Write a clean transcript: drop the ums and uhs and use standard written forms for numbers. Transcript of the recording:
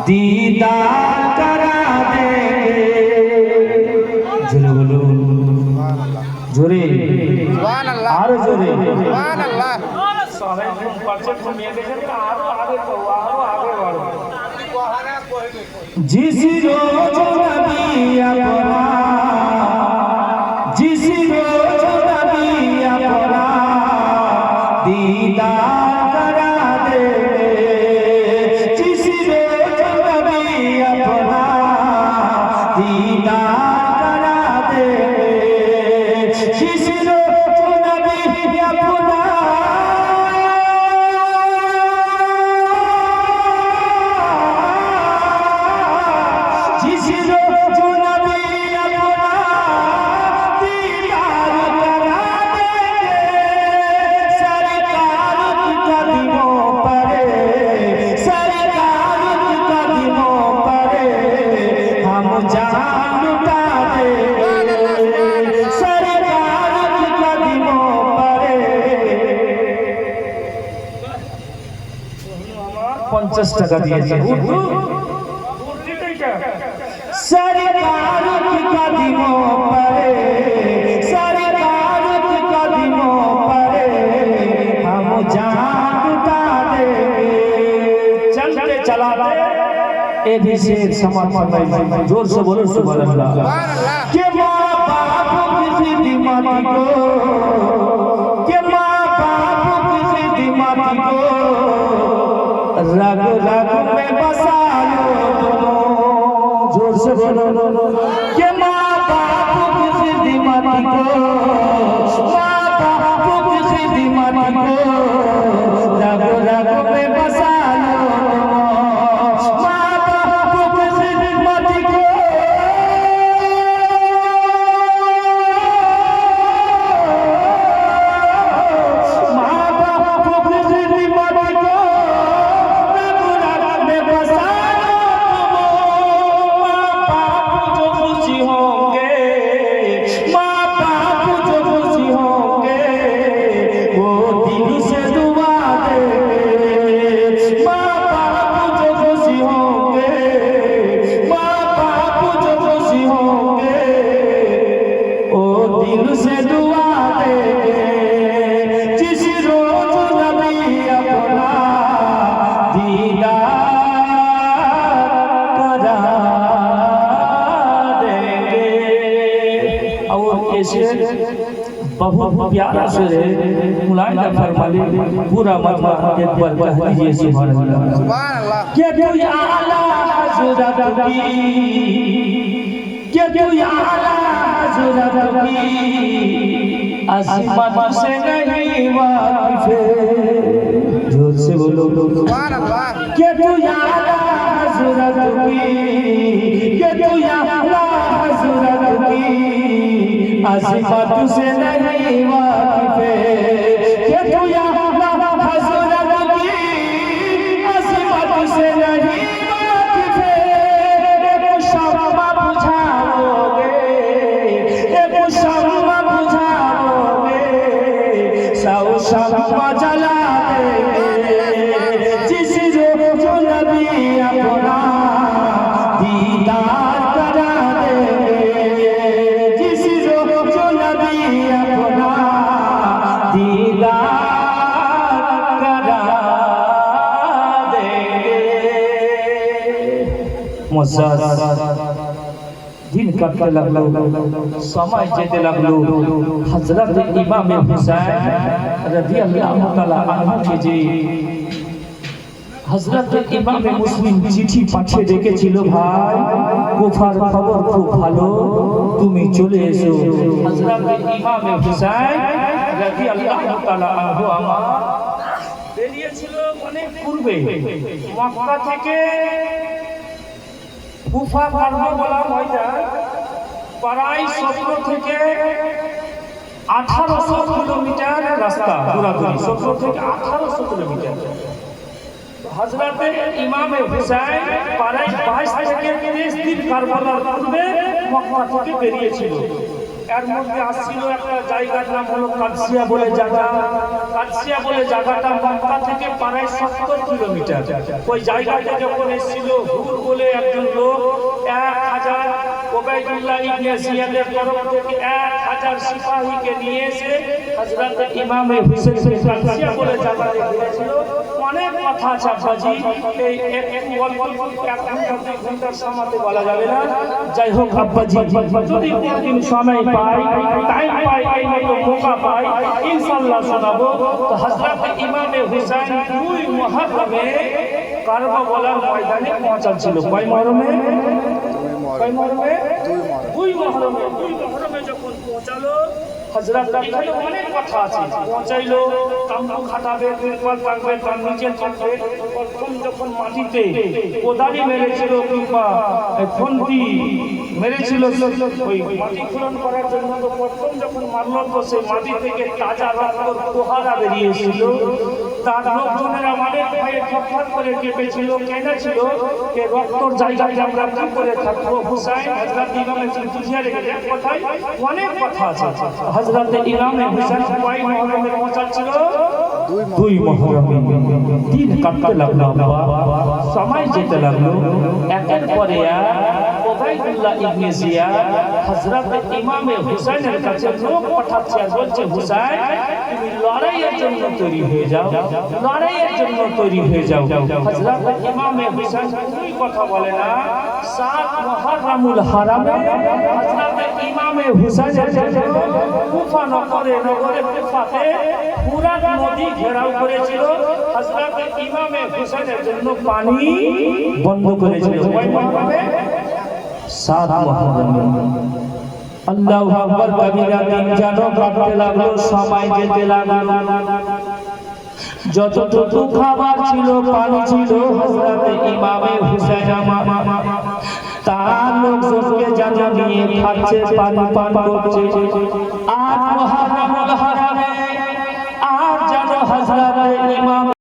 दीदार करा देंगे। जोरे बोलो जोरे আর জোরে जिस रोज नबी अपना जिस रोज नबी अपना दीदार करा दे जिस रोज नबी अपना दीदार करा दे जिस रोज नबी अपना जिस रोज नबी अपना दीदार करा देंगे सरकार की कदमों पर सरकार की कदमों पर हम जान लुटा देंगे सरकार की कदमों पर 50 টাকা দিয়েছে सरकार की कदमों पर सरकार की कदमों पर हम जान लुटा देंगे चलते चलाते ए भी शेर समर्पण भाई जोर से बोलो सुभान अल्लाह के माँ बाप की खिदमत को के माँ बाप की खिदमत को रग रग में बसा लो जोर से बोलो के माँ बाप की खिदमत को माँ बाप की खिदमत को रग रग में बसा लो माँ बाप की खिदमत को माँ बाप की खिदमत को रग रग में बसा दिल से दुआ देंगे जिस रोज नबी अपना दीदार करा देंगे। और ऐसे बहुत प्यारा शेर है मुलायदा फरमाले पूरा मजमा एक बार कह दीजिए सुभान अल्लाह क्या तू आला हज़रत की क्या तू आला हज़रत की अज़मत से नहीं वाकिफ़ है जोर से बोलो सुभान अल्लाह क्या तू आला हज़रत की क्या तू आला हज़रत की अज़मत से नहीं वाकिफ़ है क्या तू आला हज़रत की अज़मत से नहीं वाकिफ़ है वो शम्मा बुझाओगे वो शम्मा बुझाओगे सौ शम्मा जला देंगे जिस रोज नबी अपना दीदार करा देंगे जिस रोज नबी अपना दीदार करा देंगे। मुअज़्ज़ज़ दिन काटते लगलो समय जेते लगलो हजरत इमाम हुसैन रज़ियल्लाहु ताआला अन्हु के जे हजरत इमाम मुस्लिम চিঠি পাঠিয়ে ডেকেছিল ভাই কুফার খবর খুব ভালো তুমি চলে এসো হযরত ইমাম হুসাইন রাদিয়াল্লাহু তাআলা আনহু আমার বেরিয়েছিল অনেক পূর্বে মক্কা থেকে কুফা কারবা বলা ময়দান প্রায় 17 থেকে 1800 কিলোমিটার রাস্তা দূরাদূরি 17 থেকে 1800 কিলোমিটার हजरत इमाम हुसैन প্রায় 22 থেকে 30 দিন কারবালার পূর্বে মক্কা থেকে বেরিয়েছিল এর মধ্যে আসছিল একটা জায়গার নাম হলো কাদসিয়া বলে জায়গা। কাদসিয়া বলে জায়গাটা মক্কা থেকে প্রায় 70 কিলোমিটার। ওই জায়গাটা যখন এসেছিল হুর বলে একজন লোক 1000 ওবাইদুল্লাহ ইবনে জিয়াদের তরফ থেকে 1000 সিপাহীকে নিয়ে এসে হযরত ইমামে হুসাইনকে কাদসিয়া বলে জায়গাতে দিয়েছিল। অনেক কথা আছে আব্বাজি, এই একটু অল্প এক ঘন্টা 2 ঘন্টার সময়তে বলা যাবে না। যাই হোক আব্বাজি, যদি কোনদিন সময় পাই, টাইম পাই, এই মতো মৌকা পাই, ইনশাআল্লাহ শোনাবো। তো হযরত ইমামে হুসাইন 2 মুহররমে কারবালার ময়দানে পৌঁছাচ্ছিল। কয় মুহররমে? কয় মুহররমে? 2 মুহররমে। 2 মুহররমে যখন পৌঁছালো হযরত, এখানে অনেক কথা আছে। পৌঁছাইলো, তাম্বু খাটাবে, তিরপাল টাঙবে, তার নিচে থাকবে। প্রথম যখন মাটিতে কোদালি মেরেছিল কিংবা খন্তি মেরেছিল ওই মাটি খনন করার জন্য, তো প্রথম যখন মারল তো সেই মাটি থেকে তাজা রক্তর ফোয়ারা বেরিয়েছিল। তার লোকজনেরা অনেক ভয়ে থরথর করে কেঁপেছিল, কেঁদেছিল, যে রক্তর জায়গায় আমরা কি করে থাকবো। হুসাইন হযরত ইমামে বুঝিয়ে রেখেছে এক কথায় অনেক কথা আছে। হযরত ইমামে হুসাইন কয় মুহররমে পৌঁছাচ্ছিল? 2 মুহররমে। দিন কাটতে লাগলো, সময় যেতে লাগলো। একের পরে ওবাইদুল্লাহ ইবনে জিয়াদ হযরত ইমামে হুসাইনের কাছে লোক পাঠাচ্ছে আর বলছে, হুসাইন তুমি লড়াইয়ের জন্য তৈরি হয়ে যাও, লড়াইয়ের জন্য তৈরি হয়ে যাও। হযরত ইমামে হুসাইন কোন কথা বলে না। 7 মুহররমুল হারামে হযরত ইমামে হুসাইনের জন্য কুফা নগরে কুফাতে পুরা নদী ঘেরাও করেছিল। হযরত ইমামে হুসাইনের জন্য পানি বন্ধ করেছিল। কয় মুহররমে? 7 মুহররমে। আল্লাহু আকবার কবিরা। দিন যেন কাটতে লাগলো, সময় যেতে লাগলো। যতটুকু খাবার ছিল, পানি ছিল, হযরত ইমামে হুসাইন তার লোকজনকে জানা নিয়ে খাচ্ছে, পানি পান করছে। 8 মুহররম